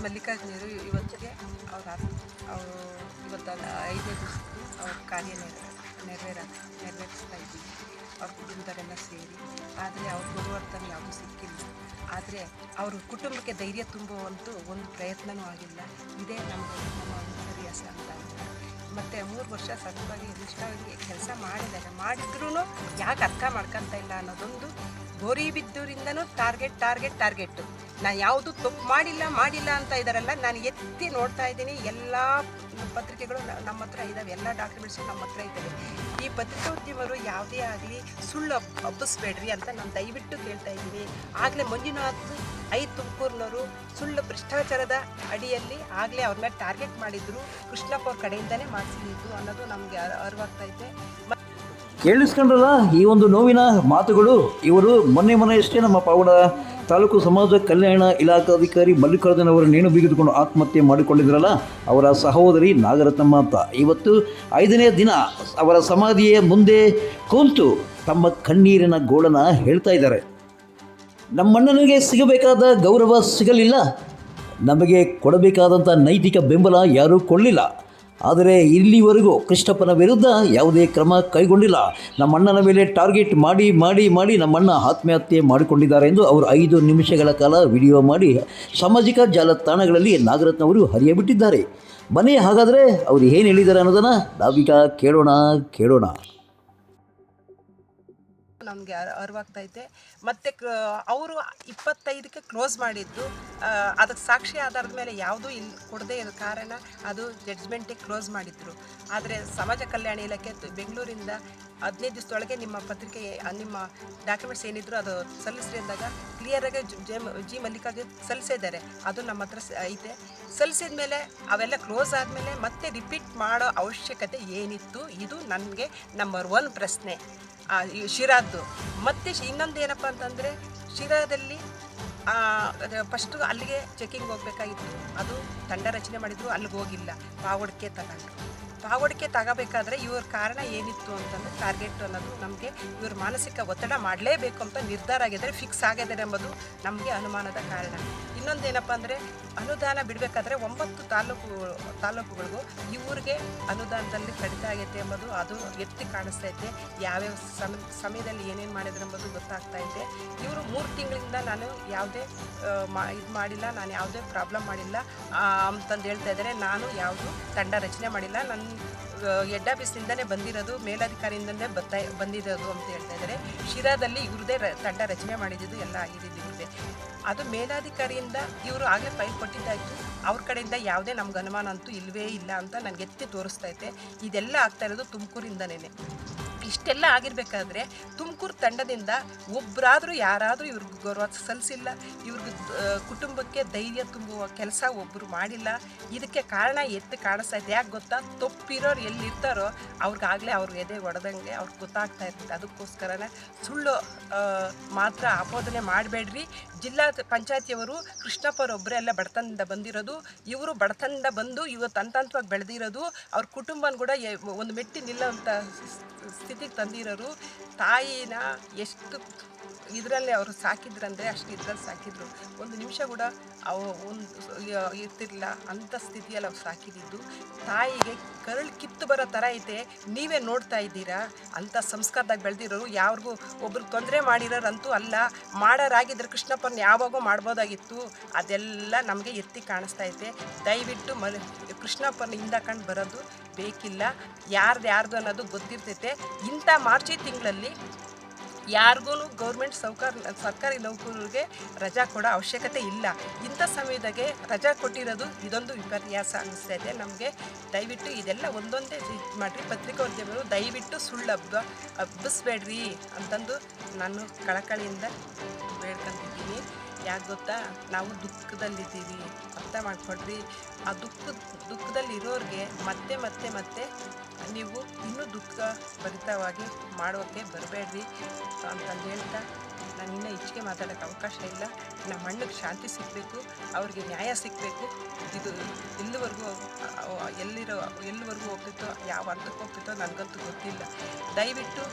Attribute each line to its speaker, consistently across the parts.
Speaker 1: ಮಲ್ಲಿಕಾರ್ಜುನರು ಇವತ್ತಿಗೆ ಅವರು ಇವತ್ತು 5ನೇ ದಿವಸದ್ದು ಅವ್ರ ಕಾರ್ಯ ನೆರವೇರಿಸ್ತಾ ಇದ್ದೀವಿ ಅವ್ರ ಕುಟುಂಬದವರೆಲ್ಲ ಸೇರಿ. ಆದರೆ ಅವ್ರ ಗುರುವರ್ತನ ಯಾವುದೂ ಸಿಕ್ಕಿಲ್ಲ. ಆದರೆ ಅವ್ರ ಕುಟುಂಬಕ್ಕೆ ಧೈರ್ಯ ತುಂಬುವಂತೂ ಒಂದು ಪ್ರಯತ್ನವೂ ಆಗಿಲ್ಲ. ಇದೇ ನಮ್ಮ ವಿಪರ್ಯಾಸ ಅಂತ ಅಂತ. ಮತ್ತು 3 ವರ್ಷ ಸತತವಾಗಿ ನಿಷ್ಠಾವಾಗಿ ಕೆಲಸ ಮಾಡಿದ್ರೂ ಯಾಕೆ ಅರ್ಥ ಮಾಡ್ಕೊತ ಇಲ್ಲ ಅನ್ನೋದೊಂದು ಗೋರಿಬಿದ್ದೂರಿಂದನೂ ಟಾರ್ಗೆಟ್ಟು. ನಾನು ಯಾವುದು ತಪ್ಪು ಮಾಡಿಲ್ಲ ಅಂತ ಇದ್ದಾರಲ್ಲ, ನಾನು ಎತ್ತಿ ನೋಡ್ತಾ ಇದ್ದೀನಿ. ಎಲ್ಲ ಪತ್ರಿಕೆಗಳು ನಮ್ಮ ಹತ್ರ ಇದ್ದಾವೆ, ಎಲ್ಲ ಡಾಕ್ಯುಮೆಂಟ್ಸು ನಮ್ಮ ಹತ್ರ ಇದ್ದಾವೆ. ಈ ಪತ್ರಿಕೋದ್ಯಮರು ಯಾವುದೇ ಆಗಲಿ ಸುಳ್ಳು ಹಬ್ಬಿಸ್ಬೇಡ್ರಿ ಅಂತ ನಾನು ದಯವಿಟ್ಟು ಕೇಳ್ತಾ ಇದ್ದೀನಿ. ಆಗಲೇ ಮಂಜುನಾಥ್ ತುಮಕೂರಿನವರು ಸುಳ್ಳು ಭ್ರಷ್ಟಾಚಾರದ ಅಡಿಯಲ್ಲಿ ಆಗಲೇ ಅವ್ರ ಮೇಲೆ ಟಾರ್ಗೆಟ್ ಮಾಡಿದ್ರು, ಕೃಷ್ಣಪ್ಪ ಅವ್ರ ಕಡೆಯಿಂದನೇ ಮಾಡಿಸಿದ್ದು ಅನ್ನೋದು ನಮಗೆ ಅರಿವಾಗ್ತೈತೆ.
Speaker 2: ಕೇಳಿಸ್ಕೊಂಡ್ರಲ್ಲ ಈ ಒಂದು ನೋವಿನ ಮಾತುಗಳು. ಇವರು ಮೊನ್ನೆಯಷ್ಟೇ ನಮ್ಮ ಪಾವಡ ತಾಲೂಕು ಸಮಾಜ ಕಲ್ಯಾಣ ಇಲಾಖಾಧಿಕಾರಿ ಮಲ್ಲಿಕಾರ್ಜುನ ಅವರು ನೇಣು ಬಿಗಿದುಕೊಂಡು ಆತ್ಮಹತ್ಯೆ ಮಾಡಿಕೊಂಡಿದ್ರಲ್ಲ, ಅವರ ಸಹೋದರಿ ನಾಗರತ್ನಮ್ಮ ಅಂತ. ಇವತ್ತು 5ನೇ ದಿನ ಅವರ ಸಮಾಧಿಯ ಮುಂದೆ ಕೂತು ತಮ್ಮ ಕಣ್ಣೀರಿನ ಗೋಳನ್ನು ಹೇಳ್ತಾ ಇದ್ದಾರೆ. ನಮ್ಮಣ್ಣನಿಗೆ ಸಿಗಬೇಕಾದ ಗೌರವ ಸಿಗಲಿಲ್ಲ, ನಮಗೆ ಕೊಡಬೇಕಾದಂಥ ನೈತಿಕ ಬೆಂಬಲ ಯಾರೂ ಕೊಡಲಿಲ್ಲ. ಆದರೆ ಇಲ್ಲಿವರೆಗೂ ಕೃಷ್ಣಪ್ಪನ ವಿರುದ್ಧ ಯಾವುದೇ ಕ್ರಮ ಕೈಗೊಂಡಿಲ್ಲ. ನಮ್ಮಣ್ಣನ ಮೇಲೆ ಟಾರ್ಗೆಟ್ ಮಾಡಿ ನಮ್ಮಣ್ಣ ಆತ್ಮಹತ್ಯೆ ಮಾಡಿಕೊಂಡಿದ್ದಾರೆ ಎಂದು ಅವರು 5 ನಿಮಿಷಗಳ ಕಾಲ ವಿಡಿಯೋ ಮಾಡಿ ಸಾಮಾಜಿಕ ಜಾಲತಾಣಗಳಲ್ಲಿ ನಾಗರತ್ನವರು ಹರಿಯಬಿಟ್ಟಿದ್ದಾರೆ. ಬನ್ನಿ ಹಾಗಾದರೆ ಅವರು ಏನು ಹೇಳಿದ್ದಾರೆ ಅನ್ನೋದನ್ನು ನಾವೀಗ ಕೇಳೋಣ.
Speaker 1: ನಮಗೆ ಅರಿವಾಗ್ತೈತೆ. ಮತ್ತು ಅವರು 25ಕ್ಕೆ ಕ್ಲೋಸ್ ಮಾಡಿದ್ದು, ಅದಕ್ಕೆ ಸಾಕ್ಷಿ ಆಧಾರದ ಮೇಲೆ ಯಾವುದೂ ಕೊಡದೇ ಇರೋ ಕಾರಣ ಅದು ಜಡ್ಜ್ಮೆಂಟಿಗೆ ಕ್ಲೋಸ್ ಮಾಡಿದ್ರು. ಆದರೆ ಸಮಾಜ ಕಲ್ಯಾಣ ಇಲಾಖೆ ಬೆಂಗಳೂರಿಂದ 15 ದಿವಸದೊಳಗೆ ನಿಮ್ಮ ಪತ್ರಿಕೆ ನಿಮ್ಮ ಡಾಕ್ಯುಮೆಂಟ್ಸ್ ಏನಿದ್ರು ಅದು ಸಲ್ಲಿಸ್ರಿ ಅಂದಾಗ ಕ್ಲಿಯರಾಗಿ ಜಿ ಮಲ್ಲಿಕಾರ್ಜುನ್ ಸಲ್ಲಿಸಿದ್ದಾರೆ. ಅದು ನಮ್ಮ ಹತ್ರ ಐತೆ. ಸಲ್ಲಿಸಿದ ಮೇಲೆ ಅವೆಲ್ಲ ಕ್ಲೋಸ್ ಆದಮೇಲೆ ಮತ್ತೆ ರಿಪೀಟ್ ಮಾಡೋ ಅವಶ್ಯಕತೆ ಏನಿತ್ತು? ಇದು ನನಗೆ ನಂಬರ್ 1 ಪ್ರಶ್ನೆ ಶಿರಾದ್ದು. ಮತ್ತು ಇನ್ನೊಂದು ಏನಪ್ಪ ಅಂತಂದರೆ, ಶಿರಾದಲ್ಲಿ ಫಸ್ಟು ಅಲ್ಲಿಗೆ ಚೆಕಿಂಗ್ ಹೋಗಬೇಕಾಗಿತ್ತು. ಅದು ತಂಡ ರಚನೆ ಮಾಡಿದ್ರು, ಅಲ್ಲಿಗೆ ಹೋಗಿಲ್ಲ, ಪಾವಡಿಕೆ ತಗೋಬೇಕಾದ್ರೆ ಇವ್ರ ಕಾರಣ ಏನಿತ್ತು ಅಂತಂದರೆ ಟಾರ್ಗೆಟ್ ಅನ್ನೋದು ನಮಗೆ ಇವ್ರ ಮಾನಸಿಕ ಒತ್ತಡ ಮಾಡಲೇಬೇಕು ಅಂತ ನಿರ್ಧಾರ ಆಗಿದ್ದಾರೆ, ಫಿಕ್ಸ್ ಆಗಿದ್ದಾರೆ ಎಂಬುದು ನಮಗೆ ಅನುಮಾನದ ಕಾರಣ. ಇನ್ನೊಂದೇನಪ್ಪ ಅಂದರೆ, ಅನುದಾನ ಬಿಡಬೇಕಾದ್ರೆ 9 ತಾಲೂಕುಗಳಿಗೂ ಇವ್ರಿಗೆ ಅನುದಾನದಲ್ಲಿ ಕಡಿತ ಆಗೈತೆ ಎಂಬುದು ಅದು ಎತ್ತಿ ಕಾಣಿಸ್ತೈತೆ. ಯಾವ್ಯಾವ ಸಮಯದಲ್ಲಿ ಏನೇನು ಮಾಡಿದ್ರು ಎಂಬುದು ಗೊತ್ತಾಗ್ತೈತೆ. ಇವರು 3 ತಿಂಗಳಿಂದ ನಾನು ಯಾವುದೇ ನಾನು ಯಾವುದೇ ಪ್ರಾಬ್ಲಮ್ ಮಾಡಿಲ್ಲ ಅಂತಂದು ಹೇಳ್ತಾ ಇದ್ದಾರೆ. ನಾನು ಯಾವುದು ತಂಡ ರಚನೆ ಮಾಡಿಲ್ಲ, ನನ್ನ ಹೆಡ್ ಆಫೀಸಿಂದನೇ ಬಂದಿರೋದು, ಮೇಲಧಿಕಾರಿಯಿಂದಲೇ ಬಂದಿರೋದು ಅಂತ ಹೇಳ್ತಾ ಇದ್ದಾರೆ. ಶಿರಾದಲ್ಲಿ ಇವ್ರದ್ದೇ ತಂಡ ರಚನೆ ಮಾಡಿದ್ದು ಎಲ್ಲ ಆಗಿದ್ದು ಇವ್ರದ್ದೇ. ಅದು ಮೇಲಾಧಿಕಾರಿಯಿಂದ ಇವರು ಆಗಲೇ ಫೈಲ್ ಕೊಟ್ಟಿದ್ದಾಯಿತು. ಅವ್ರ ಕಡೆಯಿಂದ ಯಾವುದೇ ನಮ್ಗೆ ಅನುಮಾನ ಅಂತೂ ಇಲ್ಲವೇ ಇಲ್ಲ ಅಂತ ನನಗೆ ಎತ್ತಿ ತೋರಿಸ್ತೈತೆ. ಇದೆಲ್ಲ ಆಗ್ತಾ ಇರೋದು ತುಮಕೂರಿಂದನೇ. ಇಷ್ಟೆಲ್ಲ ಆಗಿರಬೇಕಾದ್ರೆ ತುಮಕೂರು ತಂಡದಿಂದ ಒಬ್ಬರಾದರೂ ಯಾರಾದರೂ ಇವ್ರಿಗೆ ಗೌರವ ಸಲ್ಲಿಸಿಲ್ಲ, ಇವ್ರಿಗೆ ಕುಟುಂಬಕ್ಕೆ ಧೈರ್ಯ ತುಂಬುವ ಕೆಲಸ ಒಬ್ಬರು ಮಾಡಿಲ್ಲ. ಇದಕ್ಕೆ ಕಾರಣ ಎತ್ತು ಕಾಣಿಸ್ತೈತೆ. ಯಾಕೆ ಗೊತ್ತಾ? ತಪ್ಪಿರೋರು ಎಲ್ಲಿರ್ತಾರೋ ಅವ್ರಿಗಾಗಲೇ ಅವ್ರಿಗೆ ಎದೆ ಹೊಡೆದಂಗೆ ಅವ್ರಿಗೆ ಗೊತ್ತಾಗ್ತಾ ಇರ್ತೈತೆ. ಅದಕ್ಕೋಸ್ಕರನೇ ಸುಳ್ಳು ಮಾತ್ರ ಆಪಾದನೆ ಮಾಡಬೇಡ್ರಿ. ಜಿಲ್ಲಾ ಪಂಚಾಯತಿಯವರು ಕೃಷ್ಣಪ್ಪರೊಬ್ಬರೇ ಎಲ್ಲ ಬಡತನದಿಂದ ಬಂದಿರೋದು. ಇವರು ಬಡತನದಿಂದ ಬಂದು ಇವತ್ತು ಹಂತವಾಗಿ ಬೆಳೆದಿರೋದು. ಅವ್ರ ಕುಟುಂಬನ ಕೂಡ ಒಂದು ಮೆಟ್ಟಿ ನಿಲ್ಲುವಂಥ ಸ್ಥಿತಿಗೆ ತಂದಿರೋರು. ತಾಯಿನ ಎಷ್ಟು ಇದರಲ್ಲೇ ಅವರು ಸಾಕಿದ್ರಂದರೆ ಅಷ್ಟು ಇದ್ರಲ್ಲಿ ಸಾಕಿದ್ರು. ಒಂದು ನಿಮಿಷ ಕೂಡ ಇರ್ತಿರಲಿಲ್ಲ ಅಂಥ ಸ್ಥಿತಿಯಲ್ಲಿ ಅವ್ರು ಸಾಕಿದ್ದು. ತಾಯಿಗೆ ಕರಳು ಕಿತ್ತು ಬರೋ ಥರ ಐತೆ. ನೀವೇ ನೋಡ್ತಾ ಇದ್ದೀರಾ. ಅಂಥ ಸಂಸ್ಕಾರದಾಗ ಬೆಳೆದಿರೋರು. ಯಾರಿಗೂ ಒಬ್ರಿಗೆ ತೊಂದರೆ ಮಾಡಿರೋರಂತೂ ಅಲ್ಲ. ಮಾಡೋರಾಗಿದ್ದರೆ ಕೃಷ್ಣಪ್ಪನ ಯಾವಾಗೋ ಮಾಡ್ಬೋದಾಗಿತ್ತು. ಅದೆಲ್ಲ ನಮಗೆ ಎತ್ತಿ ಕಾಣಿಸ್ತಾ ಐತೆ. ದಯವಿಟ್ಟು ಕೃಷ್ಣಪ್ಪನ ಹಿಂದಕೊಂಡು ಬರೋದು ಬೇಕಿಲ್ಲ. ಯಾರ್ದು ಅನ್ನೋದು ಗೊತ್ತಿರ್ತೈತೆ. ಇಂಥ ಮಾರ್ಚಿ ತಿಂಗಳಲ್ಲಿ ಯಾರಿಗೂ ಗೌರ್ಮೆಂಟ್ ಸರ್ಕಾರಿ ನೌಕರರಿಗೆ ರಜಾ ಕೊಡೋ ಅವಶ್ಯಕತೆ ಇಲ್ಲ. ಇಂಥ ಸಮಯದಾಗೆ ರಜಾ ಕೊಟ್ಟಿರೋದು ಇದೊಂದು ವಿಪರ್ಯಾಸ ಅನ್ನಿಸ್ತಾ ಇದೆ ನಮಗೆ. ದಯವಿಟ್ಟು ಇದೆಲ್ಲ ಒಂದೊಂದೇ ಮಾಡಿರಿ. ಪತ್ರಿಕೋದ್ಯಮರು ದಯವಿಟ್ಟು ಸುಳ್ಳು ಹಬ್ಬಿಸ್ಬೇಡ್ರಿ ಅಂತಂದು ನಾನು ಕಳಕಳಿಯಿಂದ ಬೇಡ್ಕೊತಿದ್ದೀನಿ. ಯಾಕೆ ಗೊತ್ತಾ? ನಾವು ದುಃಖದಲ್ಲಿದ್ದೀವಿ, ಅರ್ಥ ಮಾಡ್ಕೊಡ್ರಿ. ಆ ದುಃಖದಲ್ಲಿ ಇರೋರಿಗೆ ಮತ್ತೆ ನೀವು ಇನ್ನೂ ದುಃಖ ಭರಿತವಾಗಿ ಮಾಡೋಕ್ಕೆ ಬರಬೇಡ್ರಿ ಅಂತಂದು ಹೇಳ್ತಾ ನಾನು ಇನ್ನೂ ಹೆಚ್ಚಿಗೆ ಮಾತಾಡೋಕ್ಕೆ ಅವಕಾಶ ಇಲ್ಲ. ನಮ್ಮ ಮಣ್ಣಿಗೆ ಶಾಂತಿ ಸಿಗಬೇಕು, ಅವ್ರಿಗೆ ನ್ಯಾಯ ಸಿಗಬೇಕು. ಇದು ಎಲ್ಲಿವರೆಗೂ ಹೋಗ್ತಿತ್ತೋ, ಯಾವ ಹಂತಕ್ಕೆ ಹೋಗ್ತಿತ್ತೋ ನನಗಂತೂ ಗೊತ್ತಿಲ್ಲ. ದಯವಿಟ್ಟು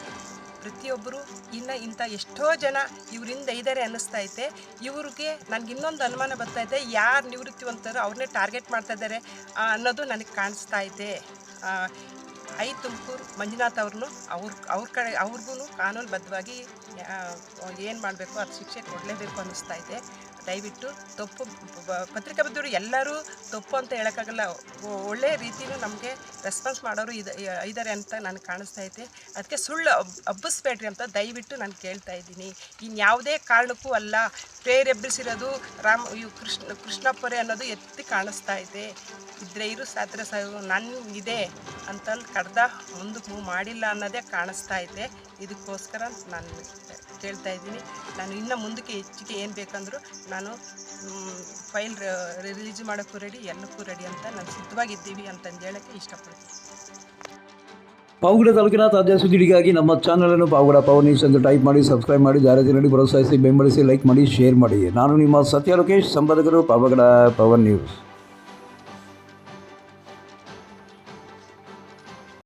Speaker 1: ಪ್ರತಿಯೊಬ್ಬರು ಇನ್ನು ಇಂಥ ಎಷ್ಟೋ ಜನ ಇವರಿಂದ ಇದ್ದಾರೆ ಅನ್ನಿಸ್ತಾ ಐತೆ. ಇವ್ರಿಗೆ ನನಗೆ ಇನ್ನೊಂದು ಅನುಮಾನ ಬರ್ತಾಯಿದೆ, ಯಾರು ನಿವೃತ್ತಿವಂತರು ಅವ್ರನ್ನೇ ಟಾರ್ಗೆಟ್ ಮಾಡ್ತಾ ಇದ್ದಾರೆ ಅನ್ನೋದು ನನಗೆ ಕಾಣಿಸ್ತಾ ಐತೆ. ತುಮಕೂರು ಮಂಜುನಾಥ್ ಅವ್ರನ್ನೂ ಅವ್ರ ಕಡೆ ಅವ್ರಿಗೂ ಕಾನೂನುಬದ್ಧವಾಗಿ ಏನು ಮಾಡಬೇಕು ಅದು ಶಿಕ್ಷೆ ಕೊಡಲೇಬೇಕು ಅನ್ನಿಸ್ತಾ ಇದೆ. ದಯವಿಟ್ಟು ತಪ್ಪು ಪತ್ರಿಕಾ ಬದ್ಧರು ಎಲ್ಲರೂ ತಪ್ಪು ಅಂತ ಹೇಳೋಕ್ಕಾಗಲ್ಲ, ಒಳ್ಳೆಯ ರೀತಿಯೂ ನಮಗೆ ರೆಸ್ಪಾನ್ಸ್ ಮಾಡೋರು ಇದ್ದಾರೆ ಅಂತ ನನಗೆ ಕಾಣಿಸ್ತಾ ಐತೆ. ಅದಕ್ಕೆ ಸುಳ್ಳು ಹಬ್ಬಿಸ್ಬೇಡ್ರಿ ಅಂತ ದಯವಿಟ್ಟು ನಾನು ಕೇಳ್ತಾ ಇದ್ದೀನಿ. ಇನ್ಯಾವುದೇ ಕಾರಣಕ್ಕೂ ಅಲ್ಲ, ಪ್ರೇರೇಪಿಸಿರೋದು ಕೃಷ್ಣಪ್ಪರೇ ಅನ್ನೋದು ಎತ್ತಿ ಕಾಣಿಸ್ತಾ ಇದೆ. ಇದ್ರೆ ಇರು ಸಾತ್ರ ನನಗಿದೆ ಅಂತಂದು ಕಡ್ದ ಮುಂದಕ್ಕೆ ಮೂವ್ ಮಾಡಿಲ್ಲ ಅನ್ನೋದೇ ಕಾಣಿಸ್ತಾ ಇದೆ. ಇದಕ್ಕೋಸ್ಕರ ನಾನು ಕೇಳ್ತಾ ಇದ್ದೀನಿ. ನಾನು ಇನ್ನು ಮುಂದಕ್ಕೆ ಹೆಚ್ಚಿಗೆ ಏನು ಬೇಕಂದರೂ ನಾನು ಫೈಲ್ ರಿಲೀಸ್ ಮಾಡೋಕ್ಕೂ ರೆಡಿ, ಎಲ್ಲಕ್ಕೂ ರೆಡಿ ಅಂತ ನಾನು ಸಿದ್ಧವಾಗಿದ್ದೀವಿ ಅಂತಂದು ಹೇಳೋಕ್ಕೆ ಇಷ್ಟಪಡ್ತೀನಿ.
Speaker 2: ಪಾವಗಡ ತಾಲೂಕಿನ ತಾಜಾ ಸುದ್ದಿಗಳಿಗಾಗಿ ನಮ್ಮ ಚಾನಲನ್ನು ಪಾವಗಡ ಪವರ್ ನ್ಯೂಸ್ ಎಂದು ಟೈಪ್ ಮಾಡಿ, ಸಬ್ಸ್ಕ್ರೈಬ್ ಮಾಡಿ, ಜಾಹೀರಾತು ನೀಡಿ ಪ್ರೋತ್ಸಾಹಿಸಿ, ಬೆಂಬಲಿಸಿ, ಲೈಕ್ ಮಾಡಿ, ಶೇರ್ ಮಾಡಿ. ನಾನು ನಿಮ್ಮ ಸತ್ಯ ಲೋಕೇಶ್, ಸಂಪಾದಕರು, ಪಾವಗಡ ಪವರ್ ನ್ಯೂಸ್.